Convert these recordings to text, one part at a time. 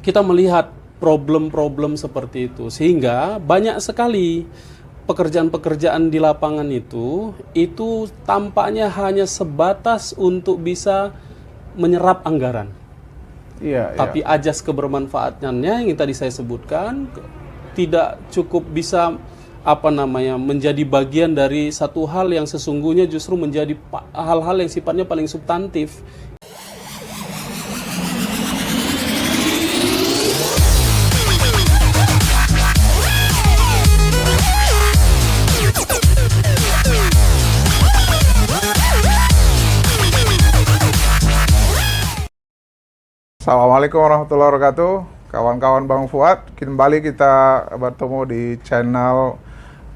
kita melihat problem-problem seperti itu, sehingga banyak sekali pekerjaan-pekerjaan di lapangan itu tampaknya hanya sebatas untuk bisa menyerap anggaran. Iya, Tapi iya. ajas kebermanfaatannya yang tadi saya sebutkan tidak cukup bisa menjadi bagian dari satu hal yang sesungguhnya justru menjadi hal-hal yang sifatnya paling substantif. Assalamualaikum warahmatullahi wabarakatuh. Kawan-kawan Bang Fuad, kembali kita bertemu di channel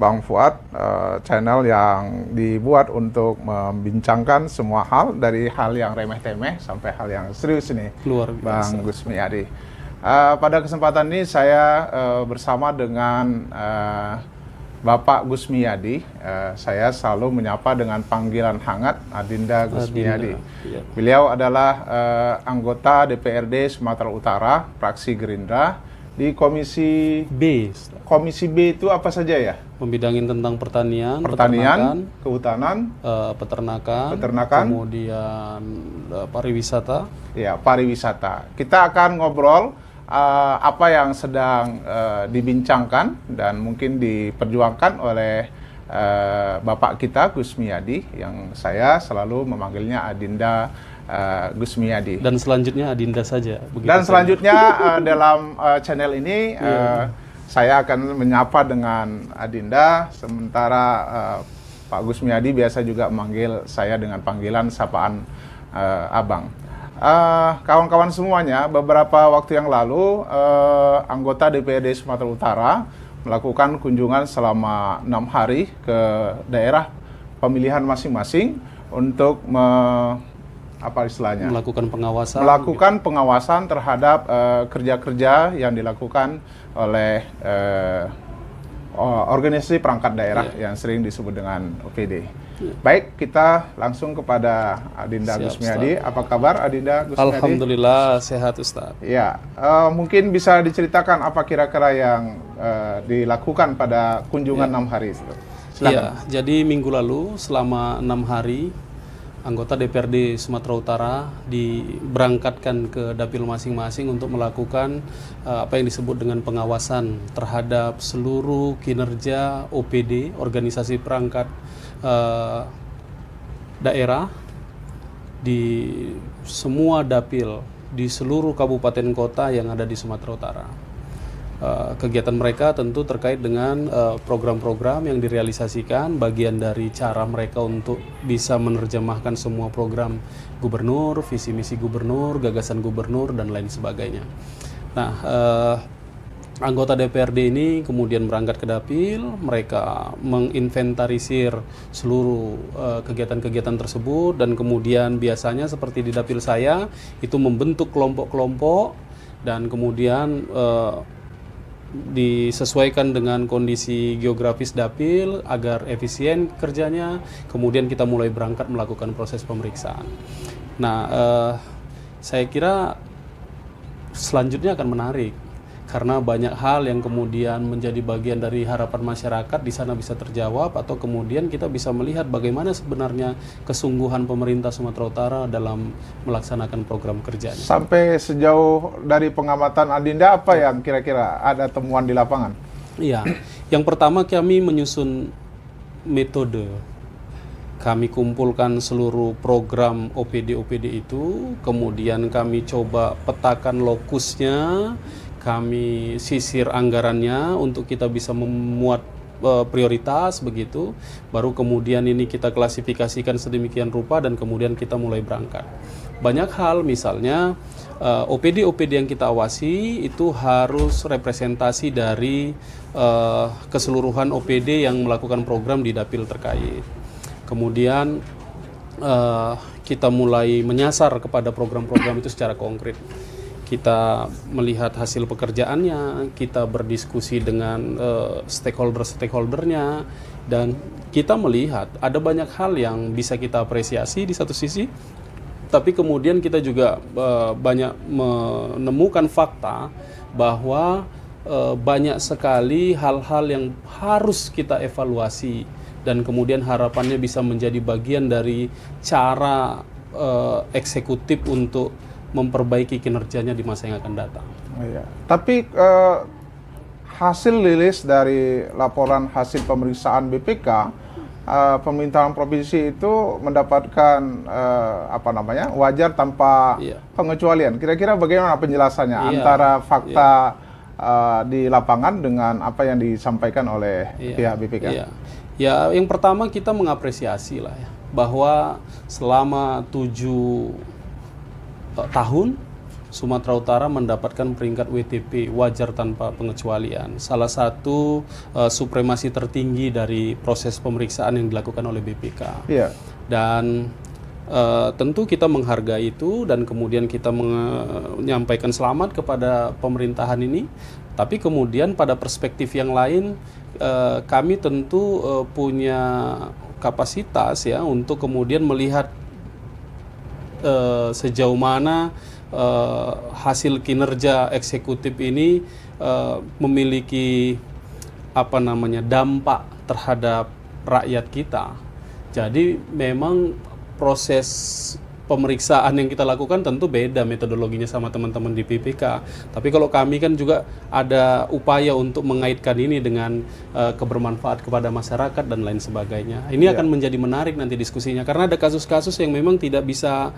Bang Fuad, channel yang dibuat untuk membincangkan semua hal, dari hal yang remeh-temeh sampai hal yang serius ini, Luar biasa. Bang Gusmiadi. Pada kesempatan ini saya bersama dengan Bapak Gusmiadi. Saya selalu menyapa dengan panggilan hangat Adinda Gusmiadi. Ya. Beliau adalah anggota DPRD Sumatera Utara, fraksi Gerindra di Komisi B, Komisi B itu apa saja ya? membidangin tentang pertanian, kehutanan, peternakan, kemudian pariwisata. ya pariwisata. Kita akan ngobrol apa yang sedang dibincangkan dan mungkin diperjuangkan oleh Bapak kita Gusmiadi, yang saya selalu memanggilnya Adinda Gusmiadi. Dan selanjutnya Adinda saja. Dan selanjutnya dalam channel ini saya akan menyapa dengan Adinda, sementara Pak Gusmiadi biasa juga memanggil saya dengan panggilan sapaan Abang. Kawan-kawan semuanya, beberapa waktu yang lalu anggota DPRD Sumatera Utara melakukan kunjungan selama 6 hari ke daerah pemilihan masing-masing untuk melakukan pengawasan terhadap kerja-kerja yang dilakukan oleh organisasi perangkat daerah yang sering disebut dengan OPD. Baik, kita langsung kepada Adinda Gusmiadi. Apa kabar Adinda Gusmiadi? Alhamdulillah sehat Ustaz. Ya, mungkin bisa diceritakan apa kira-kira yang dilakukan pada kunjungan 6 hari itu. Iya, jadi minggu lalu selama 6 hari anggota DPRD Sumatera Utara diberangkatkan ke dapil masing-masing untuk melakukan apa yang disebut dengan pengawasan terhadap seluruh kinerja OPD, organisasi perangkat daerah di semua dapil di seluruh kabupaten kota yang ada di Sumatera Utara. Kegiatan mereka tentu terkait dengan program-program yang direalisasikan, bagian dari cara mereka untuk bisa menerjemahkan semua program gubernur, visi misi gubernur, gagasan gubernur, dan lain sebagainya. Nah, anggota DPRD ini kemudian berangkat ke dapil, mereka menginventarisir seluruh kegiatan-kegiatan tersebut, dan kemudian biasanya seperti di dapil saya itu membentuk kelompok-kelompok, dan kemudian disesuaikan dengan kondisi geografis dapil agar efisien kerjanya. Kemudian kita mulai berangkat melakukan proses pemeriksaan. Nah, saya kira selanjutnya akan menarik karena banyak hal yang kemudian menjadi bagian dari harapan masyarakat di sana bisa terjawab, atau kemudian kita bisa melihat bagaimana sebenarnya kesungguhan pemerintah Sumatera Utara dalam melaksanakan program kerjanya. Sampai sejauh dari pengamatan Adinda, apa yang kira-kira ada temuan di lapangan? Iya, yang pertama kami menyusun metode. Kami kumpulkan seluruh program OPD-OPD itu, kemudian kami coba petakan lokusnya, kami sisir anggarannya untuk kita bisa memuat prioritas begitu, baru kemudian ini kita klasifikasikan sedemikian rupa dan kemudian kita mulai berangkat. Banyak hal, misalnya OPD-OPD yang kita awasi itu harus representasi dari keseluruhan OPD yang melakukan program di dapil terkait. Kemudian kita mulai menyasar kepada program-program itu secara konkret. Kita melihat hasil pekerjaannya, kita berdiskusi dengan stakeholder-stakeholdernya, dan kita melihat ada banyak hal yang bisa kita apresiasi di satu sisi, tapi kemudian kita juga banyak menemukan fakta bahwa banyak sekali hal-hal yang harus kita evaluasi dan kemudian harapannya bisa menjadi bagian dari cara eksekutif untuk memperbaiki kinerjanya di masa yang akan datang. Oh, iya. Tapi hasil rilis dari laporan hasil pemeriksaan BPK, pemerintahan provinsi itu mendapatkan wajar tanpa pengecualian. Kira-kira bagaimana penjelasannya antara fakta di lapangan dengan apa yang disampaikan oleh pihak BPK? Ya, yang pertama kita mengapresiasi lah ya, bahwa selama 7 tahun Sumatera Utara mendapatkan peringkat WTP wajar tanpa pengecualian. Salah satu supremasi tertinggi dari proses pemeriksaan yang dilakukan oleh BPK. Dan tentu kita menghargai itu dan kemudian kita menyampaikan selamat kepada pemerintahan ini. Tapi kemudian pada perspektif yang lain kami tentu punya kapasitas ya untuk kemudian melihat sejauh mana hasil kinerja eksekutif ini memiliki dampak terhadap rakyat kita. Jadi memang proses pemeriksaan yang kita lakukan tentu beda metodologinya sama teman-teman di PPK. Tapi kalau kami kan juga ada upaya untuk mengaitkan ini dengan kebermanfaat kepada masyarakat dan lain sebagainya. Ini akan menjadi menarik nanti diskusinya karena ada kasus-kasus yang memang tidak bisa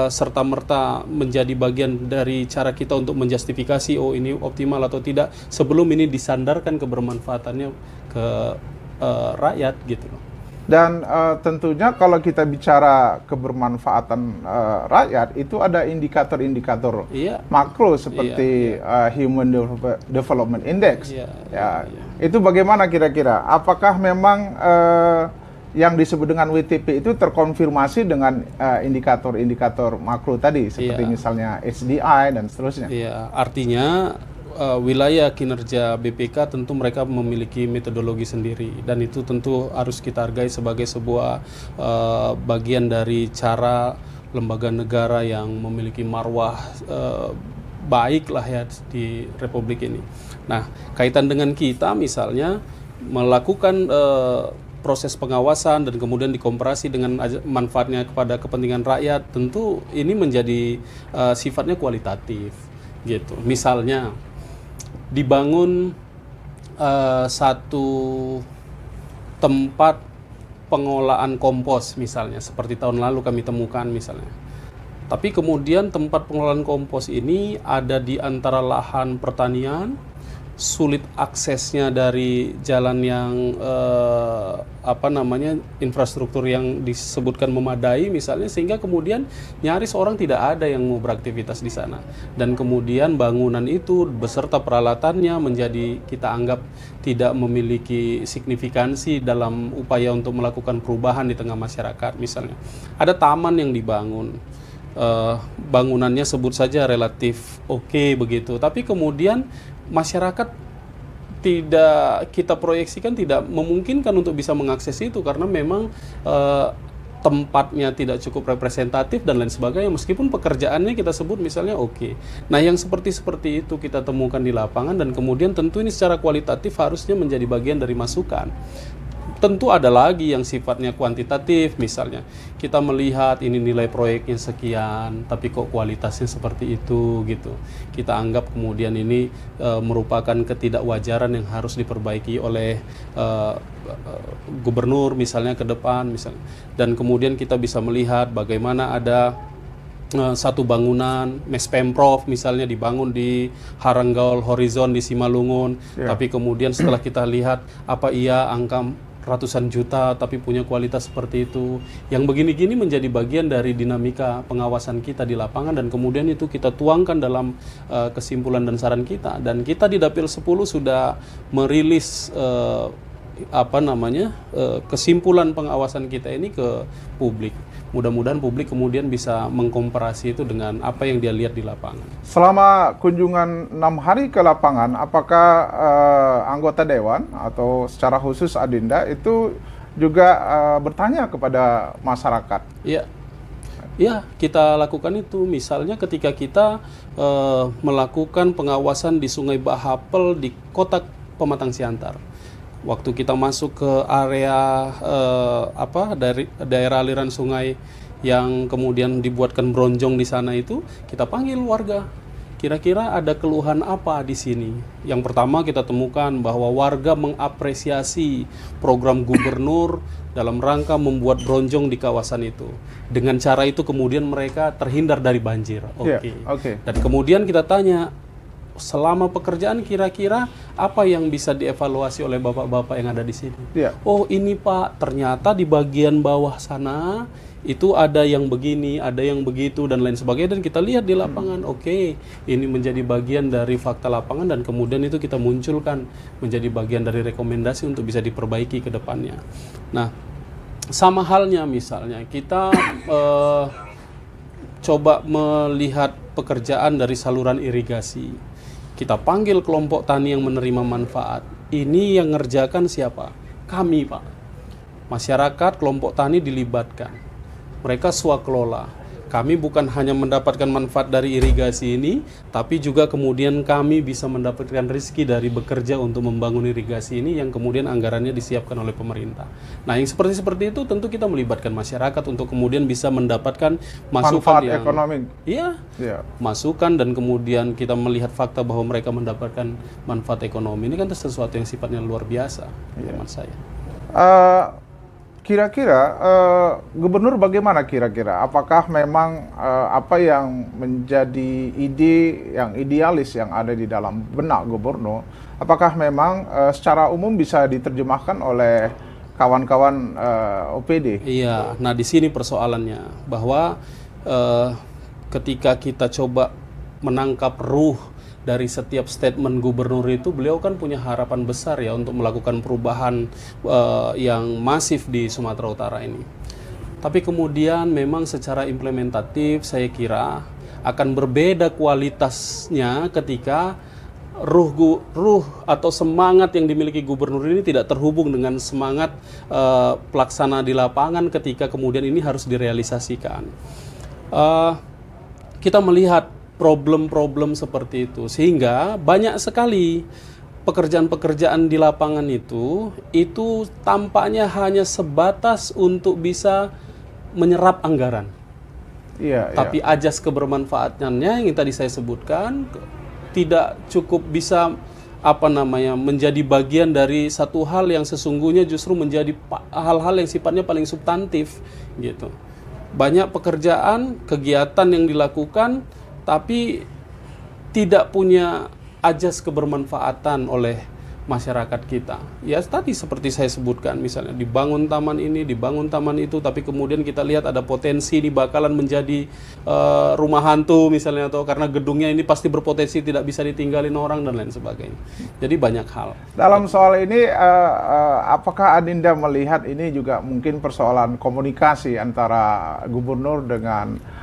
serta-merta menjadi bagian dari cara kita untuk menjustifikasi oh ini optimal atau tidak sebelum ini disandarkan kebermanfaatannya ke rakyat gitu loh. Dan tentunya kalau kita bicara kebermanfaatan rakyat itu ada indikator-indikator makro seperti Human Development Index. Itu bagaimana kira-kira? Apakah memang yang disebut dengan WTP itu terkonfirmasi dengan indikator-indikator makro tadi seperti misalnya HDI dan seterusnya? Artinya wilayah kinerja BPK tentu mereka memiliki metodologi sendiri dan itu tentu harus kita hargai sebagai sebuah bagian dari cara lembaga negara yang memiliki marwah baik lah ya di Republik ini. Nah, kaitan dengan kita misalnya melakukan proses pengawasan dan kemudian dikomparasi dengan manfaatnya kepada kepentingan rakyat, tentu ini menjadi sifatnya kualitatif gitu. Misalnya dibangun satu tempat pengolahan kompos misalnya seperti tahun lalu kami temukan misalnya. Tapi kemudian tempat pengolahan kompos ini ada di antara lahan pertanian, sulit aksesnya dari jalan yang infrastruktur yang disebutkan memadai misalnya, sehingga kemudian nyaris orang tidak ada yang mau beraktivitas di sana. Dan kemudian bangunan itu beserta peralatannya menjadi kita anggap tidak memiliki signifikansi dalam upaya untuk melakukan perubahan di tengah masyarakat misalnya. Ada taman yang dibangun, bangunannya sebut saja relatif oke begitu, tapi kemudian masyarakat tidak kita proyeksikan tidak memungkinkan untuk bisa mengakses itu karena memang tempatnya tidak cukup representatif dan lain sebagainya, meskipun pekerjaannya kita sebut misalnya oke. Nah, yang seperti itu kita temukan di lapangan dan kemudian tentu ini secara kualitatif harusnya menjadi bagian dari masukan. Tentu ada lagi yang sifatnya kuantitatif, misalnya kita melihat ini nilai proyeknya sekian, tapi kok kualitasnya seperti itu gitu. Kita anggap kemudian ini merupakan ketidakwajaran yang harus diperbaiki oleh gubernur misalnya ke depan misalnya. Dan kemudian kita bisa melihat bagaimana ada satu bangunan mes Pemprov misalnya dibangun di Haranggaol Horizon di Simalungun, tapi kemudian setelah kita lihat apa iya angka ratusan juta tapi punya kualitas seperti itu. Yang begini-gini menjadi bagian dari dinamika pengawasan kita di lapangan dan kemudian itu kita tuangkan dalam kesimpulan dan saran kita. Dan kita di Dapil 10 sudah merilis kesimpulan pengawasan kita ini ke publik. Mudah-mudahan publik kemudian bisa mengkomparasi itu dengan apa yang dia lihat di lapangan. Selama kunjungan 6 hari ke lapangan, apakah anggota Dewan atau secara khusus Adinda itu juga bertanya kepada masyarakat? Iya. Ya, kita lakukan itu. Misalnya ketika kita melakukan pengawasan di Sungai Bahapel di Kota Pematang Siantar. Waktu kita masuk ke area dari daerah aliran sungai yang kemudian dibuatkan bronjong di sana itu, kita panggil warga. Kira-kira ada keluhan apa di sini? Yang pertama kita temukan bahwa warga mengapresiasi program gubernur dalam rangka membuat bronjong di kawasan itu. Dengan cara itu kemudian mereka terhindar dari banjir. Oke. Dan kemudian kita tanya, selama pekerjaan kira-kira apa yang bisa dievaluasi oleh bapak-bapak yang ada di sini? Oh ini Pak, ternyata di bagian bawah sana itu ada yang begini, ada yang begitu, dan lain sebagainya. Dan kita lihat di lapangan, oke, ini menjadi bagian dari fakta lapangan, dan kemudian itu kita munculkan menjadi bagian dari rekomendasi untuk bisa diperbaiki ke depannya. Nah, sama halnya misalnya kita coba melihat pekerjaan dari saluran irigasi. Kita panggil kelompok tani yang menerima manfaat. Ini yang ngerjakan siapa? Kami, Pak. Masyarakat, kelompok tani dilibatkan. Mereka swakelola. Kami bukan hanya mendapatkan manfaat dari irigasi ini, tapi juga kemudian kami bisa mendapatkan rezeki dari bekerja untuk membangun irigasi ini yang kemudian anggarannya disiapkan oleh pemerintah. Nah, yang seperti itu tentu kita melibatkan masyarakat untuk kemudian bisa mendapatkan masukan manfaat yang ekonomi. Iya. Masukan, dan kemudian kita melihat fakta bahwa mereka mendapatkan manfaat ekonomi. Ini kan sesuatu yang sifatnya luar biasa menurut saya. Kira-kira gubernur bagaimana kira-kira? Apakah memang apa yang menjadi ide yang idealis yang ada di dalam benak gubernur, apakah memang secara umum bisa diterjemahkan oleh kawan-kawan OPD? Iya, nah di sini persoalannya bahwa ketika kita coba menangkap ruh dari setiap statement gubernur itu, beliau kan punya harapan besar ya untuk melakukan perubahan yang masif di Sumatera Utara ini. Tapi kemudian memang secara implementatif saya kira akan berbeda kualitasnya ketika ruh atau semangat yang dimiliki gubernur ini tidak terhubung dengan semangat pelaksana di lapangan ketika kemudian ini harus direalisasikan. Kita melihat problem-problem seperti itu, sehingga banyak sekali pekerjaan-pekerjaan di lapangan itu tampaknya hanya sebatas untuk bisa menyerap anggaran. Tapi ajas kebermanfaatannya yang tadi saya sebutkan tidak cukup bisa menjadi bagian dari satu hal yang sesungguhnya justru menjadi hal-hal yang sifatnya paling substantif gitu. Banyak pekerjaan, kegiatan yang dilakukan tapi tidak punya ajas kebermanfaatan oleh masyarakat kita. Ya tadi seperti saya sebutkan, misalnya dibangun taman ini, dibangun taman itu, tapi kemudian kita lihat ada potensi ini bakalan menjadi rumah hantu misalnya, atau karena gedungnya ini pasti berpotensi tidak bisa ditinggalin orang dan lain sebagainya. Jadi banyak hal. Dalam soal ini, apakah Adinda melihat ini juga mungkin persoalan komunikasi antara gubernur dengan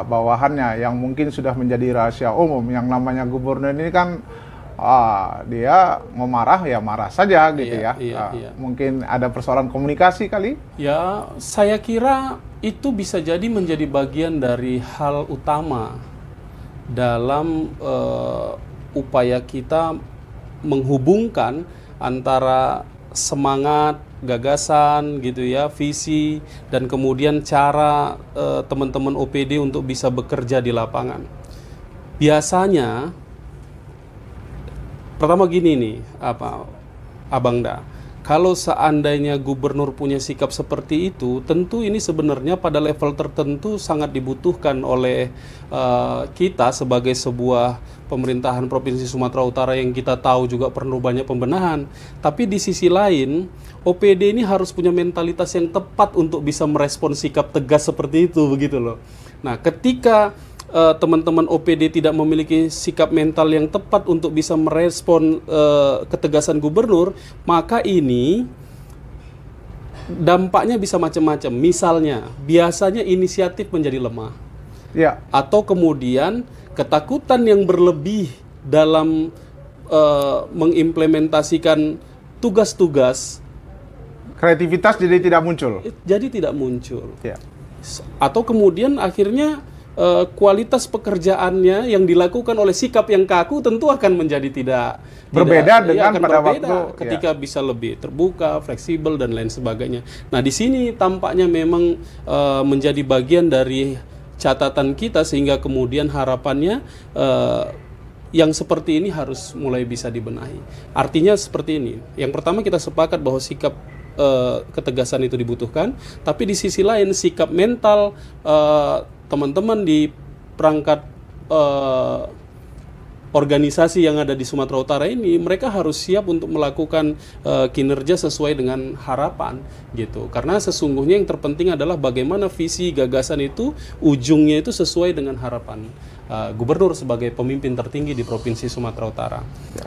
bawahannya yang mungkin sudah menjadi rahasia umum? Yang namanya gubernur ini kan dia mau marah ya marah saja gitu. Iya. Mungkin ada persoalan komunikasi kali? Ya, saya kira itu bisa jadi menjadi bagian dari hal utama dalam upaya kita menghubungkan antara semangat, gagasan gitu ya, visi, dan kemudian cara teman-teman OPD untuk bisa bekerja di lapangan. Biasanya pertama gini nih, Abang Da, kalau seandainya gubernur punya sikap seperti itu, tentu ini sebenarnya pada level tertentu sangat dibutuhkan oleh kita sebagai sebuah pemerintahan Provinsi Sumatera Utara yang kita tahu juga perlu banyak pembenahan. Tapi di sisi lain, OPD ini harus punya mentalitas yang tepat untuk bisa merespon sikap tegas seperti itu, begitu loh. Nah, ketika teman-teman OPD tidak memiliki sikap mental yang tepat untuk bisa merespon ketegasan gubernur, maka ini dampaknya bisa macam-macam. Misalnya, biasanya inisiatif menjadi lemah. Atau kemudian ketakutan yang berlebih dalam mengimplementasikan tugas-tugas. Kreativitas jadi tidak muncul. Atau kemudian akhirnya kualitas pekerjaannya yang dilakukan oleh sikap yang kaku tentu akan menjadi berbeda dengan akan pada berbeda waktu ketika bisa lebih terbuka, fleksibel dan lain sebagainya. Nah, di sini tampaknya memang menjadi bagian dari catatan kita, sehingga kemudian harapannya yang seperti ini harus mulai bisa dibenahi. Artinya seperti ini. Yang pertama, kita sepakat bahwa sikap ketegasan itu dibutuhkan, tapi di sisi lain sikap mental teman-teman di perangkat organisasi yang ada di Sumatera Utara ini, mereka harus siap untuk melakukan kinerja sesuai dengan harapan gitu. Karena sesungguhnya yang terpenting adalah bagaimana visi gagasan itu ujungnya itu sesuai dengan harapan gubernur sebagai pemimpin tertinggi di Provinsi Sumatera Utara.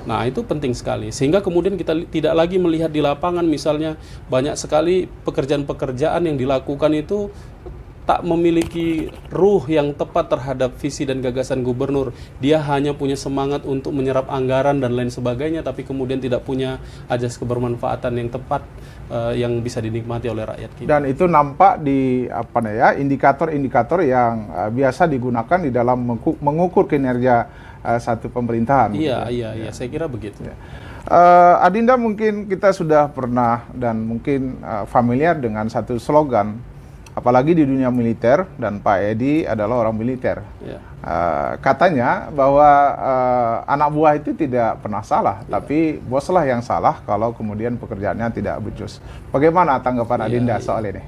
Nah, itu penting sekali. Sehingga kemudian kita tidak lagi melihat di lapangan misalnya banyak sekali pekerjaan-pekerjaan yang dilakukan itu tak memiliki ruh yang tepat terhadap visi dan gagasan gubernur. Dia hanya punya semangat untuk menyerap anggaran dan lain sebagainya, tapi kemudian tidak punya ajas kebermanfaatan yang tepat yang bisa dinikmati oleh rakyat kita. Dan itu nampak di indikator-indikator yang biasa digunakan di dalam mengukur kinerja satu pemerintahan. Iya, saya kira begitu. Ya. Adinda, mungkin kita sudah pernah dan mungkin familiar dengan satu slogan, apalagi di dunia militer, dan Pak Edi adalah orang militer. Ya. Katanya bahwa anak buah itu tidak pernah salah, tapi boslah yang salah kalau kemudian pekerjaannya tidak becus. Bagaimana tanggapan Adinda soal ini?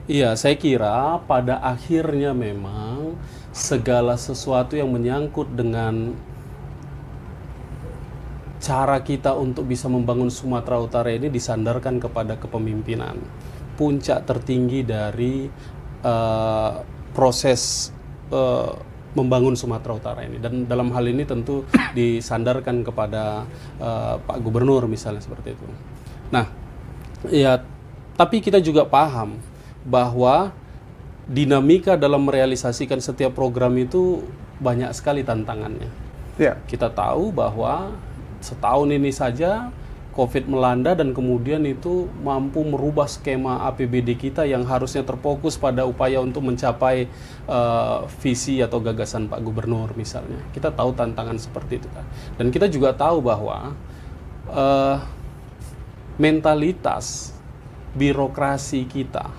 Iya, saya kira pada akhirnya memang segala sesuatu yang menyangkut dengan cara kita untuk bisa membangun Sumatera Utara ini disandarkan kepada kepemimpinan. Puncak tertinggi dari proses membangun Sumatera Utara ini, dan dalam hal ini tentu disandarkan kepada Pak Gubernur misalnya seperti itu. Nah, ya, tapi kita juga paham bahwa dinamika dalam merealisasikan setiap program itu banyak sekali tantangannya. Ya. Kita tahu bahwa setahun ini saja COVID melanda dan kemudian itu mampu merubah skema APBD kita yang harusnya terfokus pada upaya untuk mencapai visi atau gagasan Pak Gubernur misalnya. Kita tahu tantangan seperti itu kan. Dan kita juga tahu bahwa mentalitas birokrasi kita,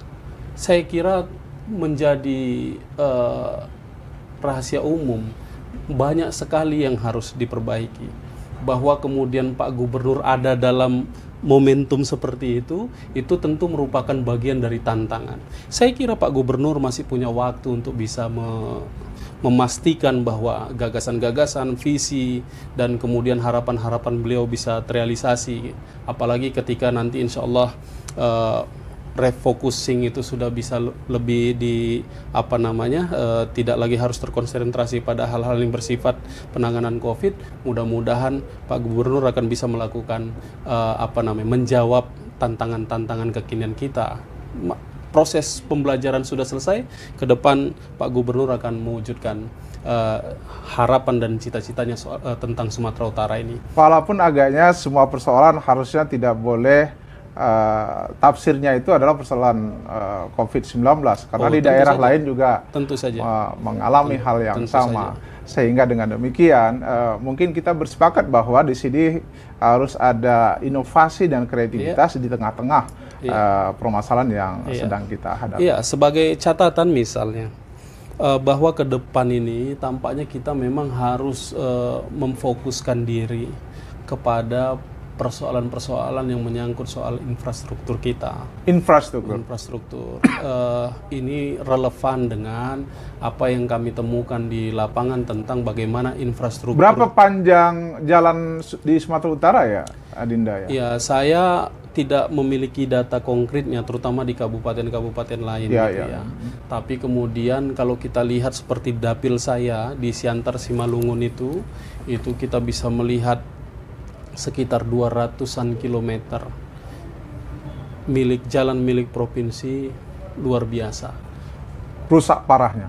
saya kira menjadi rahasia umum. Banyak sekali yang harus diperbaiki. Bahwa kemudian Pak Gubernur ada dalam momentum seperti itu tentu merupakan bagian dari tantangan. Saya kira Pak Gubernur masih punya waktu untuk bisa memastikan bahwa gagasan-gagasan, visi, dan kemudian harapan-harapan beliau bisa terrealisasi. Apalagi ketika nanti insya Allah refocusing itu sudah bisa lebih tidak lagi harus terkonsentrasi pada hal-hal yang bersifat penanganan COVID. Mudah-mudahan Pak Gubernur akan bisa melakukan menjawab tantangan-tantangan kekinian kita. Proses pembelajaran sudah selesai, ke depan Pak Gubernur akan mewujudkan harapan dan cita-citanya tentang Sumatera Utara ini. Walaupun agaknya semua persoalan harusnya tidak boleh tafsirnya itu adalah persoalan COVID-19, karena di daerah lain juga tentu saja mengalami hal yang sama. Sehingga dengan demikian mungkin kita bersepakat bahwa di sini harus ada inovasi dan kreativitas di tengah-tengah permasalahan yang sedang kita hadapi. Iya, sebagai catatan misalnya bahwa ke depan ini tampaknya kita memang harus memfokuskan diri kepada persoalan-persoalan yang menyangkut soal infrastruktur kita. Infrastruktur. Ini relevan dengan apa yang kami temukan di lapangan tentang bagaimana infrastruktur. Berapa panjang jalan di Sumatera Utara ya, Adinda ya? Ya, saya tidak memiliki data konkretnya, terutama di kabupaten-kabupaten lain ya. Tapi kemudian kalau kita lihat seperti dapil saya di Siantar Simalungun itu kita bisa melihat sekitar 200-an kilometer jalan milik provinsi, luar biasa. Rusak parahnya.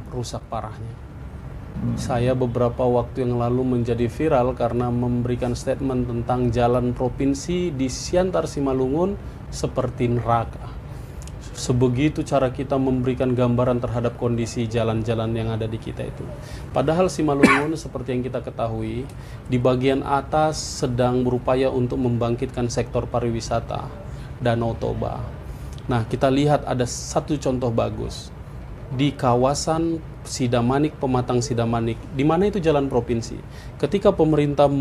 Saya beberapa waktu yang lalu menjadi viral karena memberikan statement tentang jalan provinsi di Siantar Simalungun seperti neraka. sebegitu cara kita memberikan gambaran terhadap kondisi jalan-jalan yang ada di kita itu. Padahal Simalungun seperti yang kita ketahui, di bagian atas sedang berupaya untuk membangkitkan sektor pariwisata, Danau Toba. Nah, kita lihat ada satu contoh bagus. Di kawasan Sidamanik, Pematang Sidamanik, di mana itu jalan provinsi. Ketika pemerintah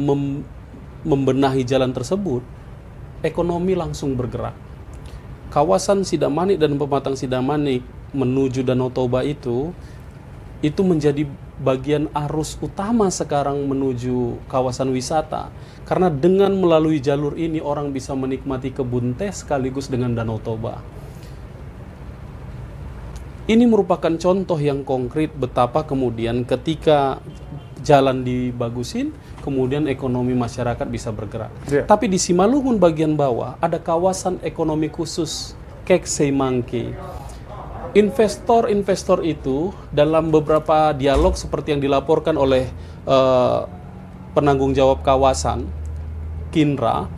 membenahi jalan tersebut, ekonomi langsung bergerak. Kawasan Sidamanik dan Pematang Sidamanik menuju Danau Toba itu menjadi bagian arus utama sekarang menuju kawasan wisata. Karena dengan melalui jalur ini orang bisa menikmati kebun teh sekaligus dengan Danau Toba. Ini merupakan contoh yang konkret betapa kemudian ketika jalan dibagusin, kemudian ekonomi masyarakat bisa bergerak. Tapi di Simalungun bagian bawah ada kawasan ekonomi khusus Keksei Mangke. Investor-investor itu dalam beberapa dialog seperti yang dilaporkan oleh penanggung jawab kawasan Kinra,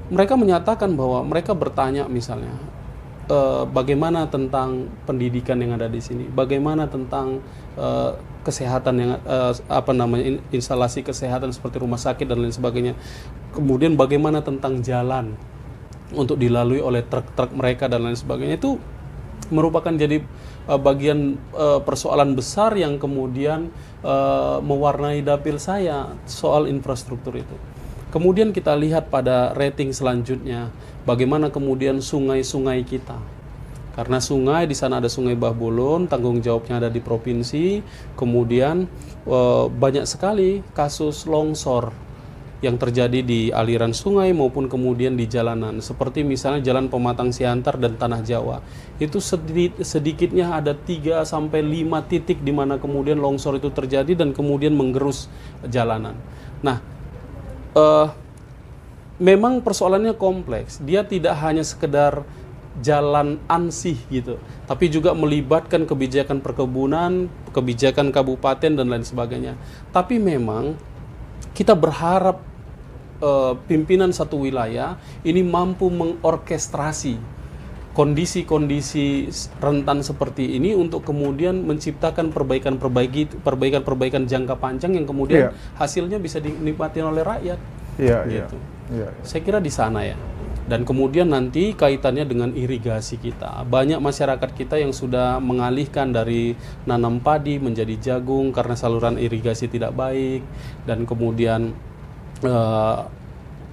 mereka menyatakan bahwa mereka bertanya misalnya, bagaimana tentang pendidikan yang ada di sini, bagaimana tentang kesehatan yang instalasi kesehatan seperti rumah sakit dan lain sebagainya. Kemudian bagaimana tentang jalan untuk dilalui oleh truk-truk mereka dan lain sebagainya. Itu merupakan jadi bagian persoalan besar yang kemudian mewarnai dapil saya soal infrastruktur itu. Kemudian kita lihat pada rating selanjutnya, bagaimana kemudian sungai-sungai kita. Karena sungai, di sana ada Sungai Bahbulun, tanggung jawabnya ada di provinsi. Kemudian banyak sekali kasus longsor yang terjadi di aliran sungai maupun kemudian di jalanan. Seperti misalnya Jalan Pematang Siantar dan Tanah Jawa. Itu sedikitnya ada 3-5 titik di mana kemudian longsor itu terjadi dan kemudian menggerus jalanan. Nah, memang persoalannya kompleks. Dia tidak hanya sekedar jalan ansih gitu, tapi juga melibatkan kebijakan perkebunan, kebijakan kabupaten dan lain sebagainya. Tapi memang kita berharap pimpinan satu wilayah ini mampu mengorkestrasi kondisi-kondisi rentan seperti ini untuk kemudian menciptakan perbaikan jangka panjang yang kemudian hasilnya bisa dinikmati oleh rakyat. Gitu. Saya kira di sana ya. Dan kemudian nanti kaitannya dengan irigasi kita. Banyak masyarakat kita yang sudah mengalihkan dari nanam padi menjadi jagung karena saluran irigasi tidak baik. Dan kemudian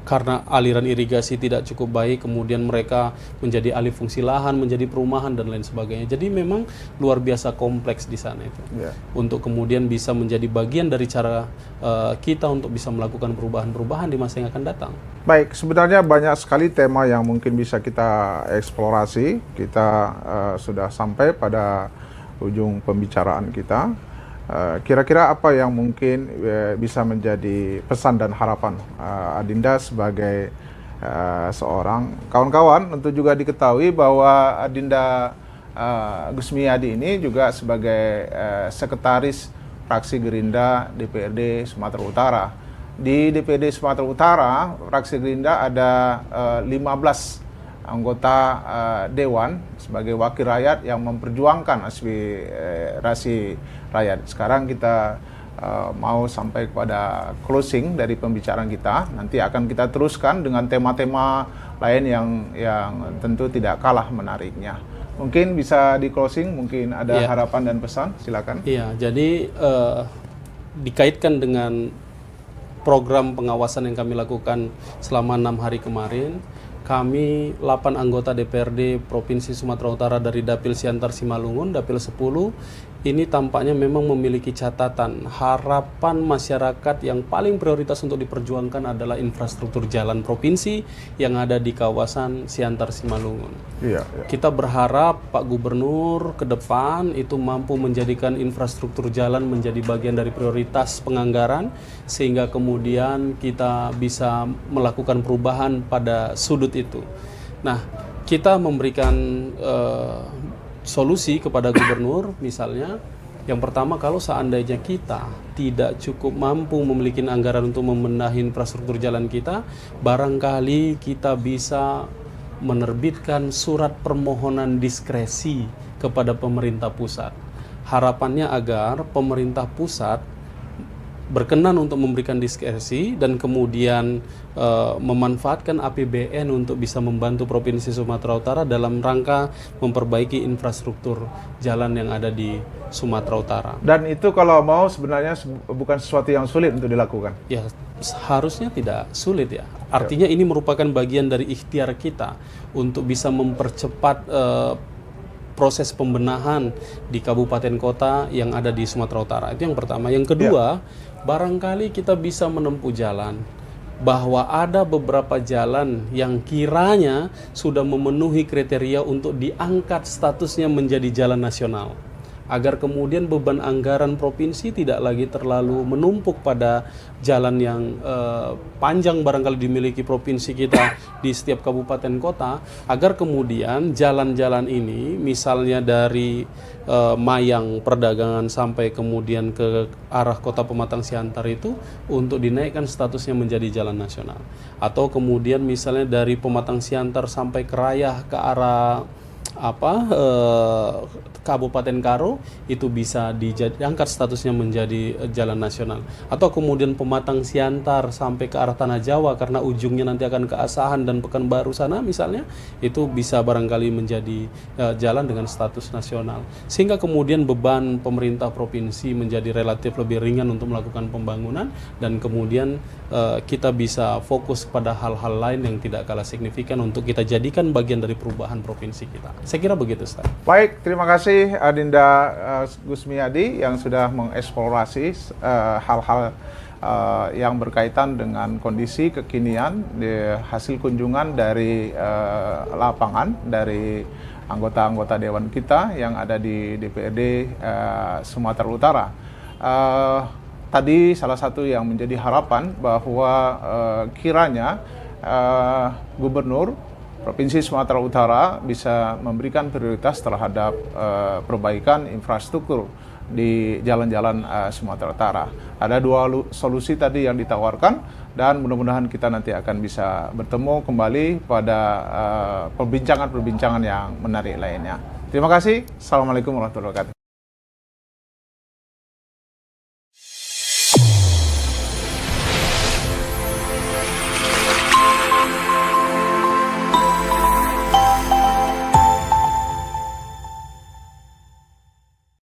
karena aliran irigasi tidak cukup baik, kemudian mereka menjadi alih fungsi lahan, menjadi perumahan dan lain sebagainya. Jadi memang luar biasa kompleks di sana itu. Untuk kemudian bisa menjadi bagian dari cara kita untuk bisa melakukan perubahan-perubahan di masa yang akan datang. Baik, sebenarnya banyak sekali tema yang mungkin bisa kita eksplorasi. Kita sudah sampai pada ujung pembicaraan kita. Kira-kira apa yang mungkin bisa menjadi pesan dan harapan Adinda sebagai seorang kawan-kawan? Tentu juga diketahui bahwa Adinda Gusmiadi ini juga sebagai sekretaris fraksi Gerindra DPRD Sumatera Utara. Di DPRD Sumatera Utara, fraksi Gerindra ada 15 anggota dewan sebagai wakil rakyat yang memperjuangkan aspirasi rakyat. Sekarang kita mau sampai kepada closing dari pembicaraan kita. Nanti akan kita teruskan dengan tema-tema lain yang tentu tidak kalah menariknya. Mungkin bisa di closing, mungkin ada harapan dan pesan, silakan. Iya, jadi dikaitkan dengan program pengawasan yang kami lakukan selama 6 hari kemarin. Kami 8 anggota DPRD Provinsi Sumatera Utara dari Dapil Siantar Simalungun, Dapil 10, ini tampaknya memang memiliki catatan. Harapan masyarakat yang paling prioritas untuk diperjuangkan adalah infrastruktur jalan provinsi yang ada di kawasan Siantar Simalungun. Kita berharap Pak Gubernur ke depan itu mampu menjadikan infrastruktur jalan menjadi bagian dari prioritas penganggaran, sehingga kemudian kita bisa melakukan perubahan pada sudut itu. Nah, kita memberikan solusi kepada gubernur, misalnya yang pertama, kalau seandainya kita tidak cukup mampu memiliki anggaran untuk membenahi infrastruktur jalan kita, barangkali kita bisa menerbitkan surat permohonan diskresi kepada pemerintah pusat. Harapannya agar pemerintah pusat berkenan untuk memberikan diskresi dan kemudian memanfaatkan APBN untuk bisa membantu Provinsi Sumatera Utara dalam rangka memperbaiki infrastruktur jalan yang ada di Sumatera Utara. Dan itu kalau mau sebenarnya bukan sesuatu yang sulit untuk dilakukan. Ya, harusnya tidak sulit ya. Artinya ini merupakan bagian dari ikhtiar kita untuk bisa mempercepat proses pembenahan di kabupaten kota yang ada di Sumatera Utara. Itu yang pertama. Yang kedua, barangkali kita bisa menempuh jalan bahwa ada beberapa jalan yang kiranya sudah memenuhi kriteria untuk diangkat statusnya menjadi jalan nasional, agar kemudian beban anggaran provinsi tidak lagi terlalu menumpuk pada jalan yang panjang barangkali dimiliki provinsi kita di setiap kabupaten kota, agar kemudian jalan-jalan ini misalnya dari Mayang Perdagangan sampai kemudian ke arah Kota Pematang Siantar itu untuk dinaikkan statusnya menjadi jalan nasional, atau kemudian misalnya dari Pematang Siantar sampai ke Rayah ke arah Kabupaten Karo itu bisa diangkat statusnya menjadi jalan nasional, atau kemudian Pematang Siantar sampai ke arah Tanah Jawa karena ujungnya nanti akan ke Asahan dan Pekanbaru sana misalnya, itu bisa barangkali menjadi jalan dengan status nasional, sehingga kemudian beban pemerintah provinsi menjadi relatif lebih ringan untuk melakukan pembangunan, dan kemudian kita bisa fokus pada hal-hal lain yang tidak kalah signifikan untuk kita jadikan bagian dari perubahan provinsi kita. Saya kira begitu, Ustaz. Baik, terima kasih Adinda Gusmiadi yang sudah mengeksplorasi hal-hal yang berkaitan dengan kondisi kekinian di hasil kunjungan dari lapangan dari anggota-anggota dewan kita yang ada di DPRD Sumatera Utara. Tadi salah satu yang menjadi harapan bahwa kiranya Gubernur Provinsi Sumatera Utara bisa memberikan prioritas terhadap perbaikan infrastruktur di jalan-jalan Sumatera Utara. Ada dua solusi tadi yang ditawarkan, dan mudah-mudahan kita nanti akan bisa bertemu kembali pada perbincangan-perbincangan yang menarik lainnya. Terima kasih. Assalamualaikum warahmatullahi wabarakatuh.